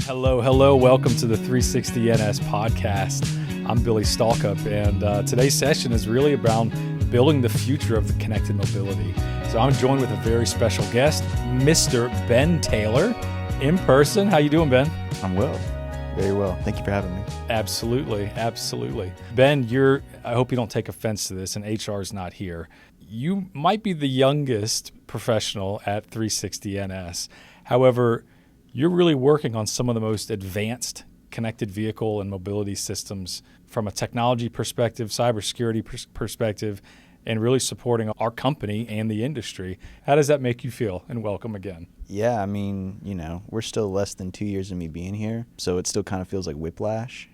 Hello, hello. Welcome to the 360 NS podcast. I'm Billy Stalcup, and today's session is really about building the future of the connected mobility. So I'm joined with a very special guest, Mr. Ben Taylor, in person. How you doing, Ben? I'm well. Very well. Thank you for having me. Absolutely, absolutely. Ben, I hope you don't take offense to this, and HR is not here. You might be the youngest professional at 360 NS. However, you're really working on some of the most advanced connected vehicle and mobility systems from a technology perspective, cybersecurity perspective, and really supporting our company and the industry. How does that make you feel? And welcome again. Yeah, I mean, we're still less than 2 years of me being here, so it still kind of feels like whiplash,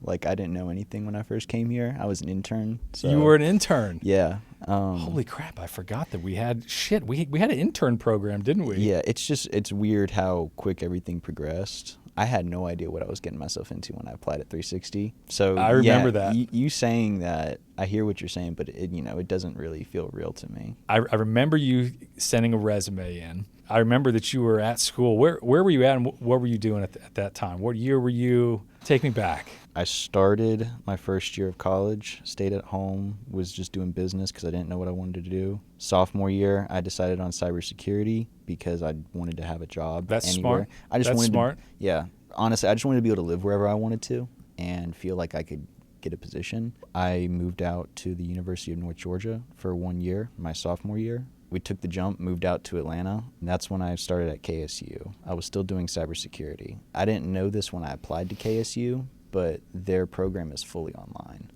Like I didn't know anything when I first came here. I was an intern. So, you were an intern? Yeah. Holy crap, I forgot that we had an intern program, didn't we? Yeah, it's weird how quick everything progressed. I had no idea what I was getting myself into when I applied at 360. So I remember that. You saying that, I hear what you're saying, but it doesn't really feel real to me. I remember you sending a resume in. I remember that you were at school. Where were you at, and what were you doing at that time? What year were you? Take me back. I started my first year of college, stayed at home, was just doing business because I didn't know what I wanted to do. Sophomore year, I decided on cybersecurity because I wanted to have a job That's anywhere. Smart. That's smart. Yeah. Honestly, I just wanted to be able to live wherever I wanted to and feel like I could get a position. I moved out to the University of North Georgia for 1 year, my sophomore year. We took the jump, moved out to Atlanta, and that's when I started at KSU. I was still doing cybersecurity. I didn't know this when I applied to KSU, but their program is fully online.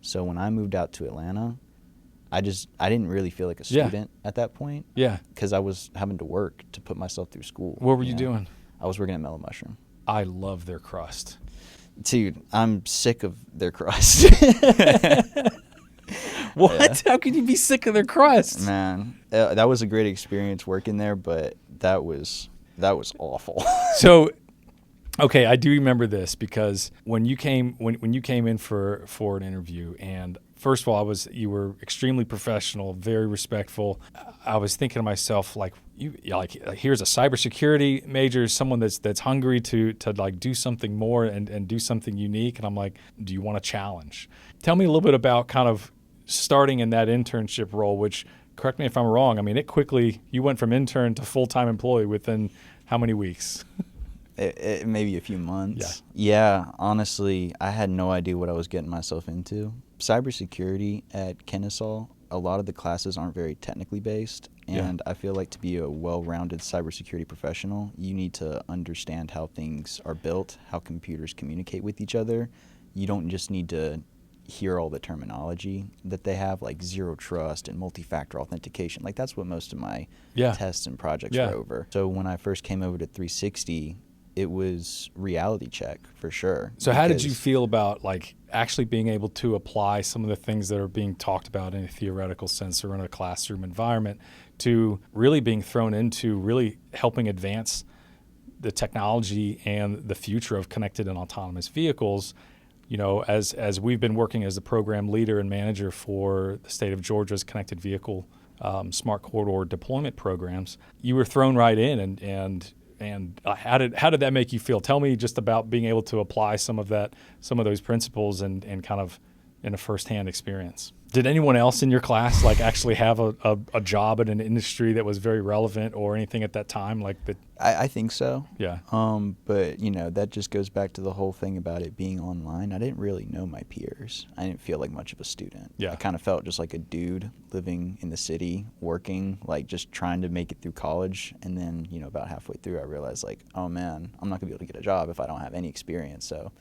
So when I moved out to Atlanta, I didn't really feel like a student at that point. Yeah. Because I was having to work to put myself through school. What were you doing? I was working at Mellow Mushroom. I love their crust. Dude, I'm sick of their crust. What? Yeah. How can you be sick of their crust? Man, that was a great experience working there, but that was awful. So, okay, I do remember this because when you came in for an interview, and first of all, you were extremely professional, very respectful. I was thinking to myself, here's a cybersecurity major, someone that's hungry to do something more and do something unique, and I'm like, do you want a challenge? Tell me a little bit about kind of starting in that internship role, which, correct me if I'm wrong, I mean, you went from intern to full-time employee within how many weeks? It maybe a few months. Yeah, honestly, I had no idea what I was getting myself into. Cybersecurity at Kennesaw, a lot of the classes aren't very technically based, and I feel like to be a well-rounded cybersecurity professional, you need to understand how things are built, how computers communicate with each other. You don't just need to hear all the terminology that they have, like zero trust and multi-factor authentication. Like that's what most of my tests and projects were over. So when I first came over to 360, it was reality check for sure. So how did you feel about actually being able to apply some of the things that are being talked about in a theoretical sense or in a classroom environment to really being thrown into really helping advance the technology and the future of connected and autonomous vehicles? As we've been working as the program leader and manager for the state of Georgia's connected vehicle smart corridor deployment programs, you were thrown right in, and how did that make you feel? Tell me just about being able to apply some of those principles and kind of in a firsthand experience. Did anyone else in your class actually have a job in an industry that was very relevant or anything at that time that? I think so. Yeah. But that just goes back to the whole thing about it being online. I didn't really know my peers. I didn't feel like much of a student. Yeah. I kind of felt just like a dude living in the city, working, just trying to make it through college. And then, about halfway through, I realized oh man, I'm not gonna be able to get a job if I don't have any experience. So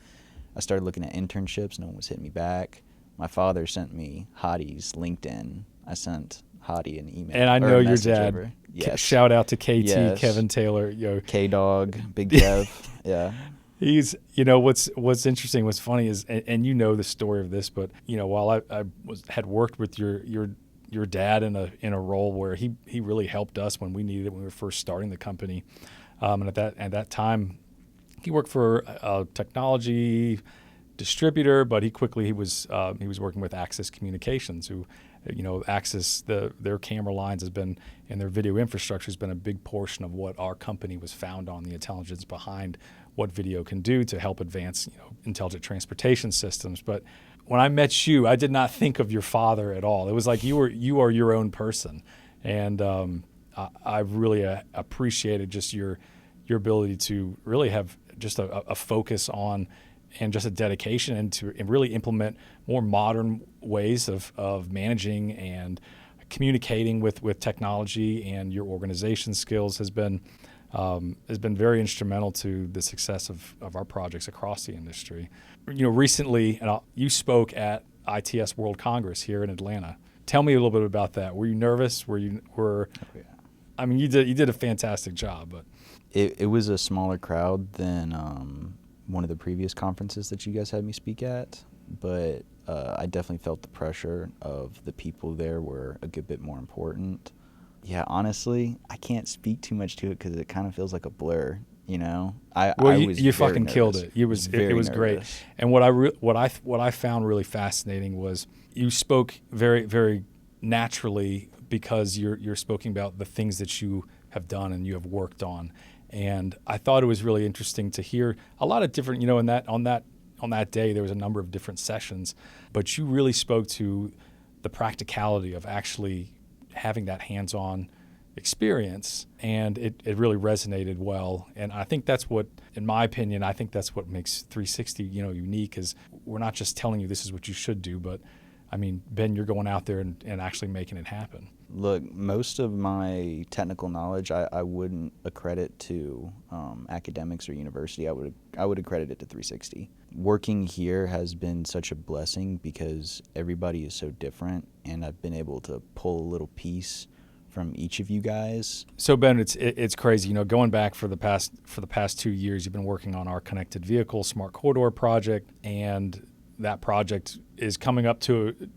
I started looking at internships. No one was hitting me back. My father sent me Hottie's LinkedIn. I sent Hottie an email. And I know your dad. Yes. Shout out to KT, Kevin Taylor. K-Dog, Big Kev. Yeah. He's, what's interesting, what's funny is, and the story of this, but, while I had worked with your dad in a role where he really helped us when we needed it when we were first starting the company. And at that time, he worked for a technology distributor, but he was working with Access Communications, who, Access, their camera lines has been, and their video infrastructure has been a big portion of what our company was found on, the intelligence behind what video can do to help advance, intelligent transportation systems. But when I met you, I did not think of your father at all. It was like you are your own person, and I've really appreciated just your ability to really have just a focus on and just a dedication and really implement more modern ways of managing and communicating with technology, and your organization skills has been very instrumental to the success of our projects across the industry. Recently, you spoke at ITS World Congress here in Atlanta. Tell me a little bit about that. Were you nervous? Oh, yeah. I mean, you did a fantastic job, but it was a smaller crowd than one of the previous conferences that you guys had me speak at, but I definitely felt the pressure of the people there were a good bit more important. Yeah, honestly, I can't speak too much to it because it kind of feels like a blur. You fucking nervous. Killed it. It was great. And what I found really fascinating was you spoke very, very naturally, because you're speaking about the things that you have done and you have worked on. And I thought it was really interesting to hear a lot of different, on that day there was a number of different sessions, but you really spoke to the practicality of actually having that hands-on experience, and it really resonated well. And I think that's what, in my opinion, makes 360 unique, is we're not just telling you this is what you should do, but I mean, Ben, you're going out there and actually making it happen. Look, most of my technical knowledge I wouldn't accredit to academics or university. I would accredit it to 360. Working here has been such a blessing because everybody is so different, and I've been able to pull a little piece from each of you guys. So Ben, it's crazy. Going back for the past 2 years, you've been working on our connected vehicle smart corridor project, and that project is coming up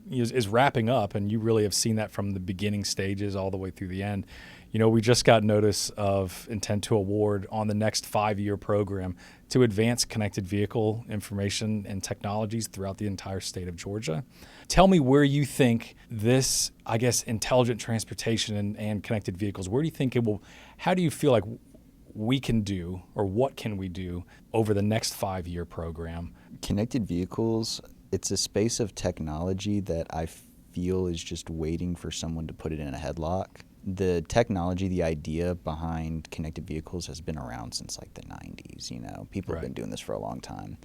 is wrapping up, and you really have seen that from the beginning stages all the way through the end. We just got notice of intent to award on the next 5-year program to advance connected vehicle information and technologies throughout the entire state of Georgia. Tell me where you think this, intelligent transportation and connected vehicles, where do you think how do you feel like we can do, or what can we do over the next 5-year program? Connected vehicles, it's a space of technology that I feel is just waiting for someone to put it in a headlock. The technology, the idea behind connected vehicles has been around since like the 90s. People have been doing this for a long time.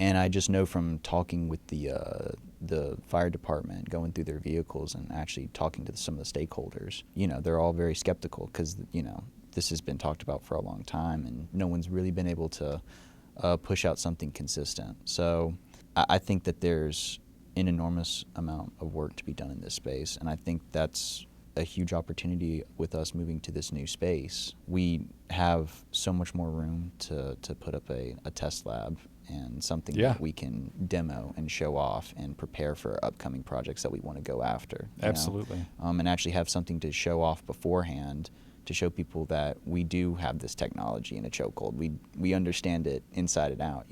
And I just know from talking with the fire department, going through their vehicles and actually talking to some of the stakeholders, they're all very skeptical because, this has been talked about for a long time and no one's really been able to push out something consistent. So I think that there's an enormous amount of work to be done in this space, and I think that's a huge opportunity with us moving to this new space. We have so much more room to put up a test lab and something that we can demo and show off and prepare for upcoming projects that we want to go after. Absolutely. And actually have something to show off beforehand to show people that we do have this technology in a chokehold. We understand it inside and out,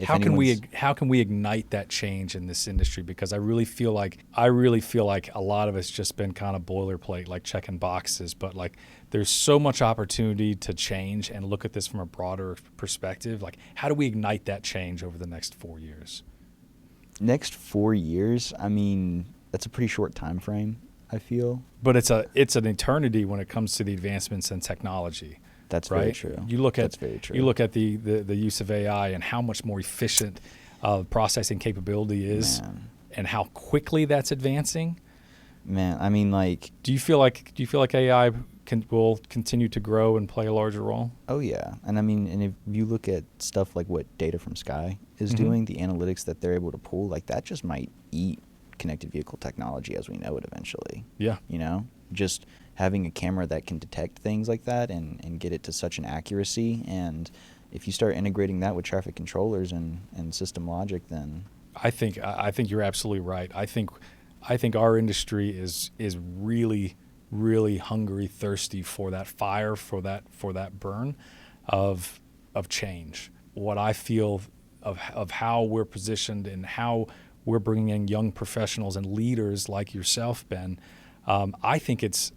How can we ignite that change in this industry? Because I really feel like a lot of it's just been kind of boilerplate, like checking boxes, but like there's so much opportunity to change and look at this from a broader perspective. Like, how do we ignite that change over the next 4 years? Next 4 years, I mean, that's a pretty short time frame, I feel. But it's an eternity when it comes to the advancements in technology. That's right? very true. You look at the use of AI and how much more efficient processing capability is, and how quickly that's advancing. Man, I mean, like, do you feel like AI will continue to grow and play a larger role? Oh yeah, and I mean, and if you look at stuff like what Data from Sky is doing, the analytics that they're able to pull, like that just might eat connected vehicle technology as we know it eventually. Yeah. Just having a camera that can detect things like that and get it to such an accuracy, and if you start integrating that with traffic controllers and system logic, then I think you're absolutely right. I think our industry is really, really hungry, thirsty for that fire, for that burn of change. What I feel of how we're positioned and how we're bringing in young professionals and leaders like yourself, Ben. I think it's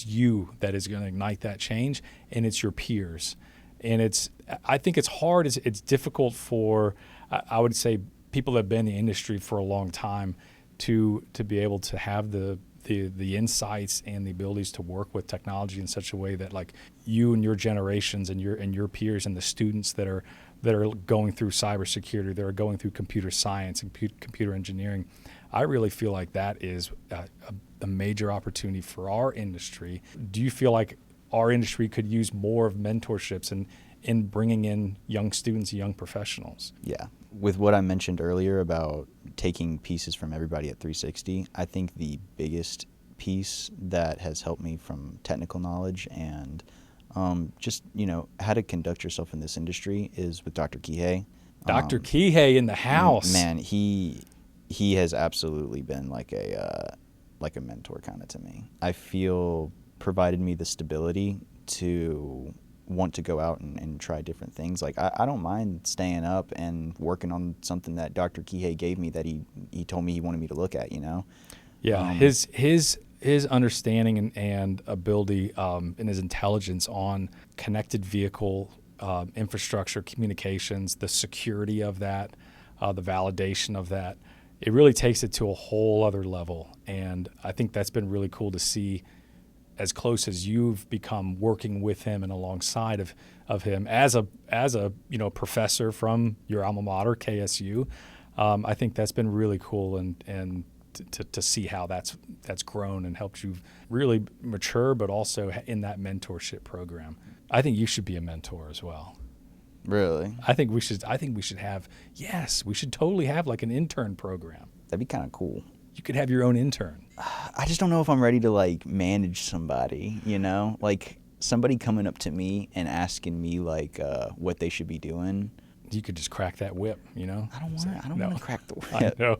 you that is going to ignite that change, and it's your peers. And I think it's hard. It's difficult for, I would say, people that have been in the industry for a long time to be able to have the insights and the abilities to work with technology in such a way that, like, you and your generations and your peers and the students that are going through cybersecurity, that are going through computer science and computer engineering, I really feel like that is a major opportunity for our industry. Do you feel like our industry could use more of mentorships and in bringing in young students and young professionals? Yeah. With what I mentioned earlier about taking pieces from everybody at 360, I think the biggest piece that has helped me from technical knowledge and just, how to conduct yourself in this industry is with Dr. Kihei. Dr. Kihei in the house. Man, he has absolutely been like a mentor kind of to me. I feel provided me the stability to want to go out and try different things. Like, I don't mind staying up and working on something that Dr. Kihei gave me that he told me he wanted me to look at, Yeah, his understanding and ability and his intelligence on connected vehicle infrastructure, communications, the security of that, the validation of that, it really takes it to a whole other level. And I think that's been really cool to see, as close as you've become working with him and alongside of him as a professor from your alma mater, KSU. I think that's been really cool, and to see how that's grown and helped you really mature, but also in that mentorship program. I think you should be a mentor as well. Really? I think we should have, yes, we should totally have like an intern program. That'd be kind of cool. You could have your own intern. I just don't know if I'm ready to like manage somebody, like somebody coming up to me and asking me like what they should be doing. You could just crack that whip, I don't want No. to crack the whip. I know.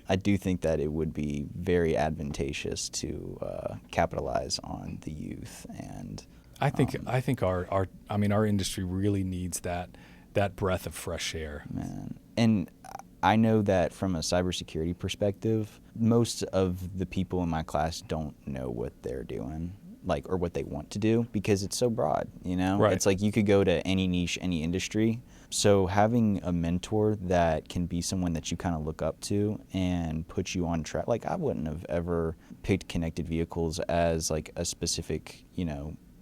I do think that it would be very advantageous to capitalize on the youth, and I think our industry really needs that breath of fresh air. Man. And I know that from a cybersecurity perspective, most of the people in my class don't know what they're doing, like, or what they want to do, because it's so broad, Right. It's like you could go to any niche, any industry. So having a mentor that can be someone that you kind of look up to and put you on track, like, I wouldn't have ever picked connected vehicles as like a specific,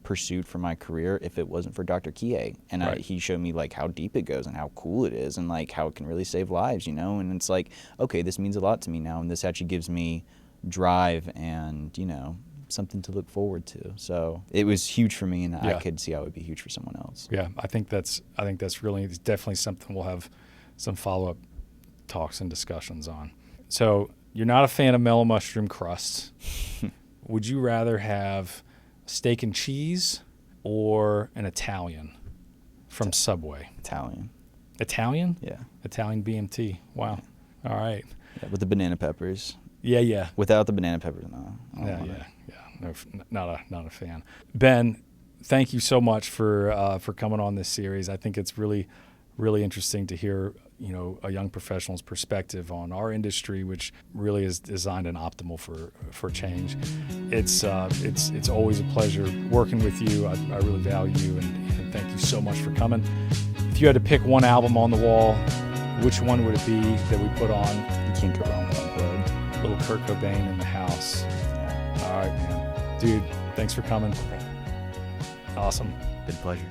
pursuit for my career if it wasn't for Dr. Kihei. And Right. he showed me like how deep it goes and how cool it is and like how it can really save lives, and it's like, okay, this means a lot to me now, and this actually gives me drive and, something to look forward to. So it was huge for me, and I could see how it would be huge for someone else. Yeah, I think that's really, it's definitely something we'll have some follow-up talks and discussions on. So you're not a fan of Mellow Mushroom crust. Would you rather have steak and cheese or an Italian from Subway? Italian. Italian? Yeah. Italian BMT. Wow. All right. Yeah, with the banana peppers. Yeah. Without the banana peppers, no. Yeah. No, not a fan. Ben, thank you so much for coming on this series. I think it's really, really interesting to hear, a young professional's perspective on our industry, which really is designed and optimal for change. It's always a pleasure working with you. I really value you, and thank you so much for coming. If you had to pick one album on the wall, which one would it be that we put on? You can't go wrong with Unplugged. Little Kurt Cobain in the house. All right, man. Dude, thanks for coming. Awesome. Been a pleasure.